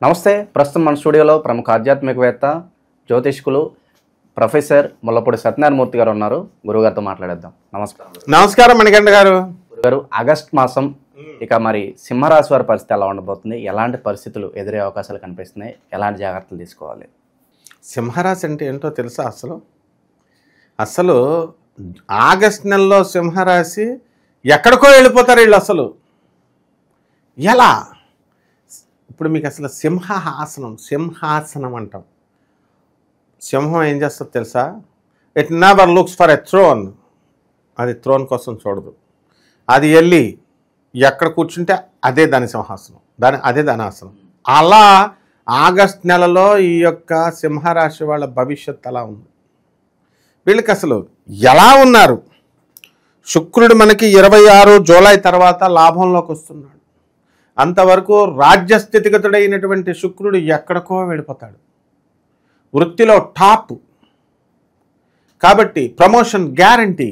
నమస్తే. ప్రస్తుతం మన స్టూడియోలో ప్రముఖ ఆధ్యాత్మికవేత్త, జ్యోతిష్కులు ప్రొఫెసర్ ముల్లపూడి సత్యనారాయణమూర్తి గారు ఉన్నారు. గురుగారితో మాట్లాడేద్దాం. నమస్కారం. నమస్కారం మణికంఠ గారు. గురుగారు, ఆగస్ట్ మాసం ఇక మరి సింహరాశి వారి పరిస్థితి ఎలా ఉండబోతుంది? ఎలాంటి పరిస్థితులు ఎదురే అవకాశాలు కనిపిస్తున్నాయి? ఎలాంటి జాగ్రత్తలు తీసుకోవాలి? సింహరాశి అంటే ఏంటో తెలుసా? అసలు ఆగస్ట్ నెలలో సింహరాశి ఎక్కడికో వెళ్ళిపోతారు వీళ్ళు. అసలు ఎలా? ఇప్పుడు మీకు అసలు సింహాసనం అంటాం. సింహం ఏం చేస్తుంది తెలుసా? It never looks for a throne. అది థ్రోన్ కోసం చూడదు. అది వెళ్ళి ఎక్కడ కూర్చుంటే అదే దాని సింహాసనం, అదే దాని ఆసనం. అలా ఆగస్ట్ నెలలో ఈ యొక్క సింహరాశి వాళ్ళ భవిష్యత్తు అలా ఉంది. వీళ్ళకి అసలు ఎలా ఉన్నారు? శుక్రుడు మనకి 26 జూలై తర్వాత లాభంలోకి వస్తున్నాడు. అంతవరకు రాజ్యస్థితిగతుడైనటువంటి శుక్రుడు ఎక్కడికో వెళ్ళిపోతాడు. వృత్తిలో టాప్ కాబట్టి ప్రమోషన్ గ్యారంటీ.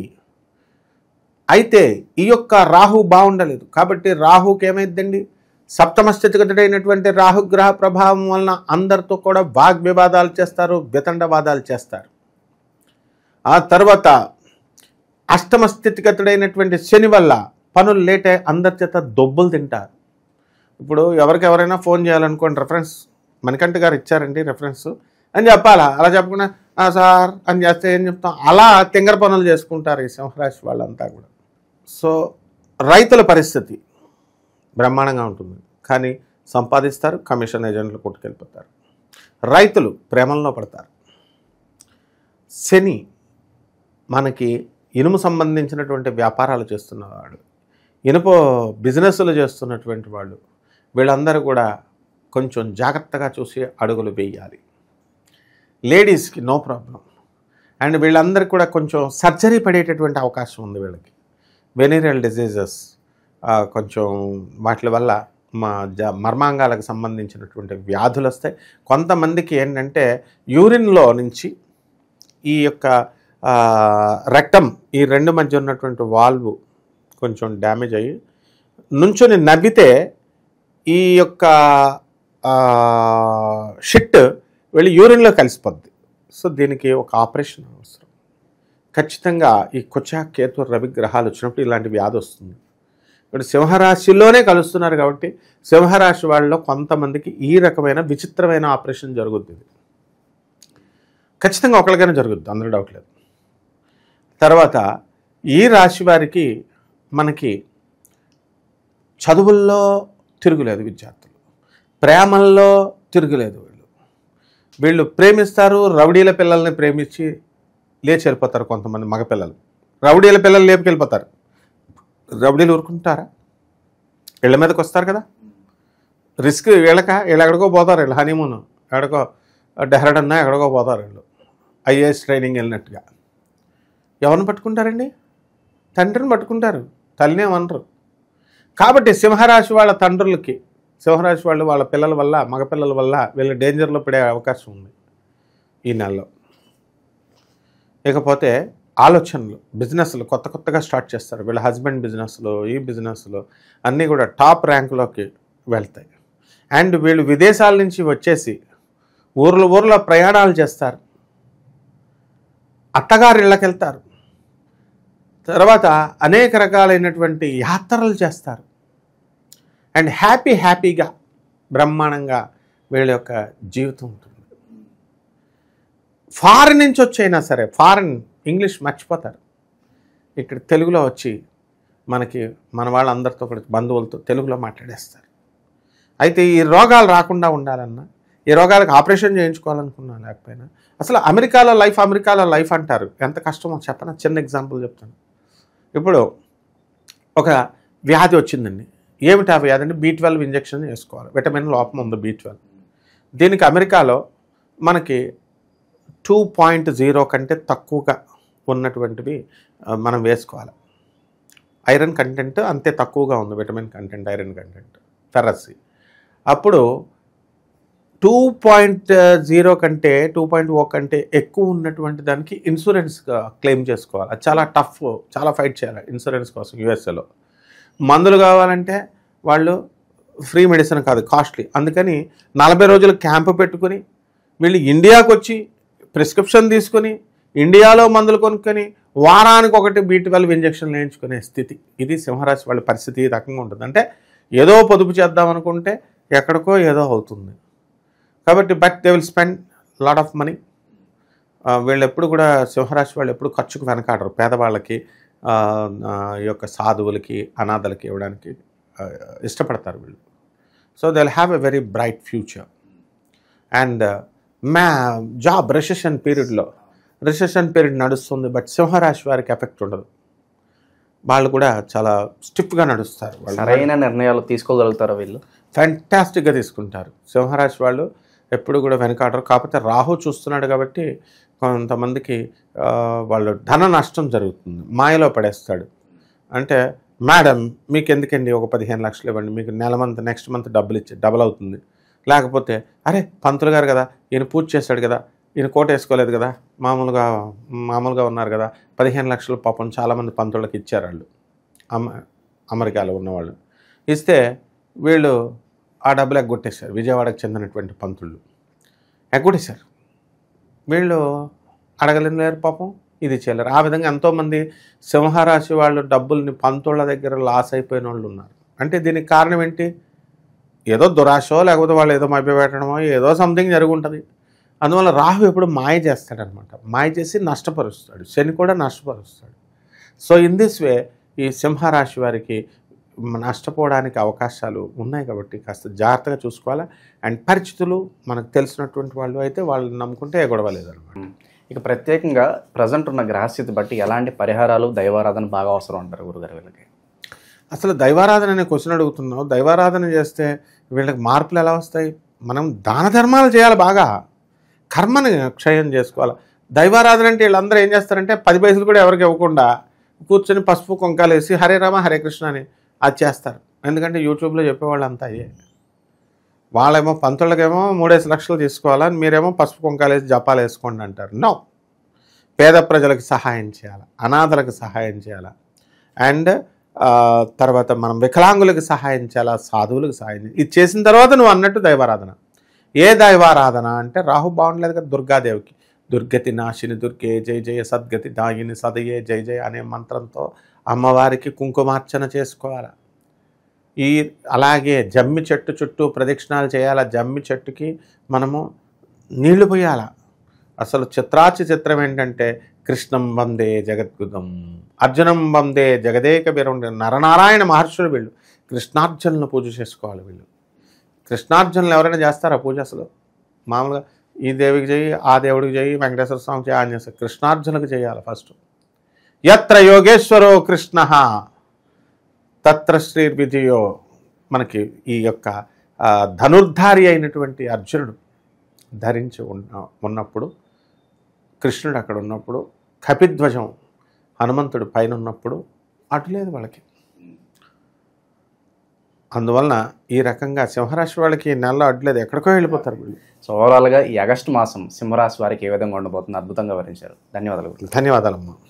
అయితే ఈ యొక్క రాహు బాగుండలేదు కాబట్టి రాహుకి ఏమైందండి? సప్తమ స్థితిగతుడైనటువంటి రాహుగ్రహ ప్రభావం వలన అందరితో కూడా వాగ్వివాదాలు చేస్తారు, వితండవాదాలు చేస్తారు. ఆ తర్వాత అష్టమ స్థితిగతుడైనటువంటి శని వల్ల పనులు లేటే అందరి చేత దొబ్బులు తింటారు. ఇప్పుడు ఎవరికెవరైనా ఫోన్ చేయాలనుకోండి, రెఫరెన్స్ మణికంఠ గారు ఇచ్చారండి రెఫరెన్స్ అని చెప్పాలా? అలా చెప్పకుండా సార్ అని చేస్తే ఏం చెప్తాం? అలా తింగర పనులు చేసుకుంటారు ఈ సింహరాశి వాళ్ళంతా కూడా. సో రైతుల పరిస్థితి బ్రహ్మాండంగా ఉంటుంది, కానీ సంపాదిస్తారు, కమిషన్ ఏజెంట్లు కొట్టుకెళ్ళిపోతారు. రైతులు ప్రేమల్లో పడతారు. శని మనకి ఇనుము సంబంధించినటువంటి వ్యాపారాలు చేస్తున్నవాడు, ఇనుప బిజినెస్లు చేస్తున్నటువంటి వాళ్ళు, వీళ్ళందరూ కూడా కొంచెం జాగ్రత్తగా చూసి అడుగులు వేయాలి. లేడీస్కి నో ప్రాబ్లం. అండ్ వీళ్ళందరికీ కూడా కొంచెం సర్జరీ పడేటటువంటి అవకాశం ఉంది. వీళ్ళకి వెనీరియల్ డిజీజెస్ కొంచెం వాటి వల్ల మర్మాంగాలకు సంబంధించినటువంటి వ్యాధులు వస్తాయి. కొంతమందికి ఏంటంటే యూరిన్లో నుంచి ఈ యొక్క రెక్టమ్, ఈ రెండు మధ్య ఉన్నటువంటి వాల్వ్ కొంచెం డ్యామేజ్ అయ్యి నుంచొని నవ్వితే ఈ యొక్క షిట్ వెళ్ళి యూరిన్లో కలిసిపోద్ది. సో దీనికి ఒక ఆపరేషన్ అవసరం. ఖచ్చితంగా ఈ కుచ, కేతు, రవి గ్రహాలు వచ్చినప్పుడు ఇలాంటి వ్యాధి వస్తుంది. ఇప్పుడు సింహరాశిలోనే కలుస్తున్నారు కాబట్టి సింహరాశి వాళ్ళలో కొంతమందికి ఈ రకమైన విచిత్రమైన ఆపరేషన్ జరుగుతుంది. ఖచ్చితంగా ఒకరికైనా జరుగుద్ది, అందులో డౌట్ లేదు. తర్వాత ఈ రాశి వారికి మనకి చదువుల్లో తిరుగులేదు, విద్యార్థులు ప్రేమల్లో తిరుగులేదు. వీళ్ళు ప్రేమిస్తారు, రౌడీల పిల్లల్ని ప్రేమించి లేచి వెళ్ళిపోతారు. కొంతమంది మగపిల్లలు రౌడీల పిల్లలు లేపుకెళ్ళిపోతారు. రౌడీలు ఊరుకుంటారా? వీళ్ళ మీదకి వస్తారు కదా, రిస్క్ వీళ్ళు ఎక్కడికో పోతారు. వీళ్ళు హనీమూన్ ఎక్కడికో డెహ్రాడూన్ ఎక్కడికో పోతారు. వీళ్ళు ఐఏఎస్ ట్రైనింగ్ వెళ్ళినట్టుగా. ఎవరిని పట్టుకుంటారండి? తండ్రిని పట్టుకుంటారు, తల్లినే అనరు. కాబట్టి సింహరాశి వాళ్ళ తండ్రులకి, సింహరాశి వాళ్ళు వాళ్ళ పిల్లల వల్ల, మగపిల్లల వల్ల వీళ్ళు డేంజర్లో పడే అవకాశం ఉంది ఈ నెలలో. ఇకపోతే ఆలోచనలు, బిజినెస్లు కొత్తగా స్టార్ట్ చేస్తారు. వీళ్ళ హస్బెండ్ బిజినెస్లో, ఈ బిజినెస్లో అన్నీ కూడా టాప్ ర్యాంకులోకి వెళ్తాయి. అండ్ వీళ్ళు విదేశాల నుంచి వచ్చేసి ఊర్లో ప్రయాణాలు చేస్తారు, అత్తగారి ఇళ్ళకి వెళ్తారు, తర్వాత అనేక రకాలైనటువంటి యాత్రలు చేస్తారు. అండ్ హ్యాపీగా బ్రహ్మాండంగా వీళ్ళ యొక్క జీవితం ఉంటుంది. ఫారిన్ నుంచి వచ్చైనా సరే, ఫారిన్ ఇంగ్లీష్ మర్చిపోతారు. ఇక్కడ తెలుగులో వచ్చి మన వాళ్ళందరితో కూడా బంధువులతో తెలుగులో మాట్లాడేస్తారు. అయితే ఈ రోగాలు రాకుండా ఉండాలన్నా, ఈ రోగాలకు ఆపరేషన్ చేయించుకోవాలనుకున్నా లేకపోయినా, అసలు అమెరికాలో లైఫ్ అంటారు. ఎంత కష్టమో చెప్పనా? చిన్న ఎగ్జాంపుల్ చెప్తాను. ఇప్పుడు ఒక వ్యాధి వచ్చిందండి. ఏమిటి ఆ వ్యాధి అంటే B12 ఇంజెక్షన్ వేసుకోవాలి. విటమిన్ లోపం ఉంది B12. దీనికి అమెరికాలో మనకి 2.0 కంటే తక్కువగా ఉన్నటువంటివి మనం వేసుకోవాలి. ఐరన్ కంటెంట్ అంతే తక్కువగా ఉంది, vitamin content, iron content, ferrous. అప్పుడు 2.0 కంటే 2.0 కంటే ఎక్కువ ఉన్నటువంటి దానికి ఇన్సూరెన్స్ క్లెయిమ్ చేసుకోవాలి. అది చాలా టఫ్, చాలా ఫైట్ చేయాలి ఇన్సూరెన్స్ కోసం. యూఎస్ఏలో మందులు కావాలంటే వాళ్ళు ఫ్రీ మెడిసిన్ కాదు, కాస్ట్లీ. అందుకని 40 రోజులు క్యాంపు పెట్టుకుని వీళ్ళు ఇండియాకు వచ్చి ప్రిస్క్రిప్షన్ తీసుకొని ఇండియాలో మందులు కొనుక్కొని వారానికి ఒకటి B12 ఇంజక్షన్లు వేయించుకునే స్థితి. ఇది సింహరాశి వాళ్ళ పరిస్థితి ఈ రకంగా ఉంటుంది. అంటే ఏదో పొదుపు చేద్దాం అనుకుంటే ఎక్కడికో ఏదో అవుతుంది. కాబట్టి but they will spend lot of money. వీళ్ళు ఎప్పుడు కూడా సింహరాశి వాళ్ళు ఎప్పుడు ఖర్చుకు వెనకాడరు. పేదవాళ్ళకి, ఈ యొక్క సాధువులకి, అనాథలకి ఇవ్వడానికి ఇష్టపడతారు వీళ్ళు. So they will have a very bright future. And job recession period నడుస్తుంది, బట్ సింహరాశి వారికి ఎఫెక్ట్ ఉండదు. వాళ్ళు కూడా చాలా స్టిఫ్గా నడుస్తారు. సరైన నిర్ణయాలు తీసుకోగలుగుతారు వీళ్ళు, ఫ్యాంటాస్టిక్గా తీసుకుంటారు. సింహరాశి వాళ్ళు ఎప్పుడు కూడా వెనకాడరు. కాకపోతే రాహు చూస్తున్నాడు కాబట్టి కొంతమందికి వాళ్ళు ధన నష్టం జరుగుతుంది, మాయలో పడేస్తాడు. అంటే మేడం మీకు ఎందుకండి ఒక 15 లక్షలు ఇవ్వండి, మీకు నెక్స్ట్ మంత్ డబుల్ అవుతుంది. లేకపోతే అరే పంతులు గారు కదా, ఈయన పూజ చేశాడు కదా, ఈయన కోట వేసుకోలేదు కదా, మామూలుగా ఉన్నారు కదా, 15 లక్షలు పాపం చాలామంది పంతుళ్ళకి ఇచ్చారు వాళ్ళు, అమెరికాలో ఉన్నవాళ్ళు. ఇస్తే వీళ్ళు ఆ డబ్బులు ఎగ్గొట్టేశారు. విజయవాడకు చెందినటువంటి పంతుళ్ళు ఎగ్గొట్టేశారు. వీళ్ళు అడగలేరు పాపం, ఇది చేయలేరు. ఆ విధంగా ఎంతోమంది సింహరాశి వాళ్ళు డబ్బుల్ని పంతుళ్ళ దగ్గర లాస్ అయిపోయిన వాళ్ళు ఉన్నారు. అంటే దీనికి కారణం ఏంటి? ఏదో దురాశో లేకపోతే వాళ్ళు ఏదో మభ్యపెట్టడమో ఏదో సంథింగ్ జరుగుంటుంది. అందువల్ల రాహు ఎప్పుడు మాయ చేస్తాడనమాట. మాయ చేసి నష్టపరుస్తాడు, శని కూడా నష్టపరుస్తాడు. సో ఇన్ దిస్ వే ఈ సింహరాశి వారికి నష్టపోవడానికి అవకాశాలు ఉన్నాయి. కాబట్టి కాస్త జాగ్రత్తగా చూసుకోవాలి. అండ్ పరిచితులు, మనకు తెలిసినటువంటి వాళ్ళు అయితే వాళ్ళని నమ్ముకుంటే ఏ గొడవ లేదనమాట. ఇక ప్రత్యేకంగా ప్రజెంట్ ఉన్న గ్రహస్థితి బట్టి ఎలాంటి పరిహారాలు, దైవారాధన బాగా అవసరం అంటారు గురుగారు వీళ్ళకి? అసలు దైవారాధన అనే క్వశ్చన్ అడుగుతున్నావు. దైవారాధన చేస్తే వీళ్ళకి మార్పులు ఎలా వస్తాయి? మనం దాన ధర్మాలు చేయాలి, బాగా కర్మని క్షయం చేసుకోవాలి. దైవారాధన అంటే వీళ్ళందరూ ఏం చేస్తారంటే 10 పైసలు కూడా ఎవరికి ఇవ్వకుండా కూర్చొని పసుపు కుంకాలు వేసి హరే రామ హరే కృష్ణ అని అది చేస్తారు. ఎందుకంటే యూట్యూబ్లో చెప్పేవాళ్ళు అంతా అయ్యే. వాళ్ళేమో పంతులకేమో 3-5 లక్షలు తీసుకోవాలని, మీరేమో పసుపు కుంకాలు వేసి జపాలు వేసుకోండి అంటారు. నో, పేద ప్రజలకు సహాయం చేయాలి, అనాథలకు సహాయం చేయాలి, అండ్ తర్వాత మనం వికలాంగులకు సహాయం చేయాలి, సాధువులకు సహాయం చేయాలి. ఇది చేసిన తర్వాత నువ్వు అన్నట్టు దైవారాధన. ఏ దైవారాధన అంటే రాహు బాగుండలేదు కదా, దుర్గాదేవికి దుర్గతి నాశిని దుర్గే జయ జయ సద్గతి దాయిని సదయే జయ జయ అనే మంత్రంతో అమ్మవారికి కుంకుమార్చన చేసుకోవాలి. అలాగే జమ్మి చెట్టు చుట్టూ ప్రదక్షిణాలు చేయాలి. జమ్మి చెట్టుకి మనము నీళ్లు పోయాల. అసలు చిత్రం ఏంటంటే కృష్ణం వందే జగద్గుదం, అర్జునం వందే జగదేక బిరుండ, నరనారాయణ మహర్షులు వీళ్ళు కృష్ణార్జునులను పూజ చేసుకోవాలి. వీళ్ళు కృష్ణార్జునులు ఎవరైనా చేస్తారా పూజ? అసలు మామూలుగా ఈ దేవికి చేయి, ఆ దేవుడికి చేయి, వెంకటేశ్వర స్వామికి చేయి, ఆంజనేయ స్వామి, కృష్ణార్జునులకు చేయాలి ఫస్ట్. యత్ర యోగేశ్వరో కృష్ణ తత్ర శ్రీర్విజయో. మనకి ఈ యొక్క ధనుర్ధారి అయినటువంటి అర్జునుడు ధరించి ఉన్నప్పుడు, కృష్ణుడు అక్కడ ఉన్నప్పుడు, కపిధ్వజం హనుమంతుడు పైన ఉన్నప్పుడు అటు లేదు వాళ్ళకి. అందువలన ఈ రకంగా సింహరాశి వాళ్ళకి నెలలో అడ్లేదు, ఎక్కడికో వెళ్ళిపోతారు వీళ్ళు. సో ఓవరాల్గా ఈ ఆగస్టు మాసం సింహరాశి వారికి ఏ విధంగా ఉండబోతుంది అద్భుతంగా వివరించారు. ధన్యవాదాలు. ధన్యవాదాలమ్మా.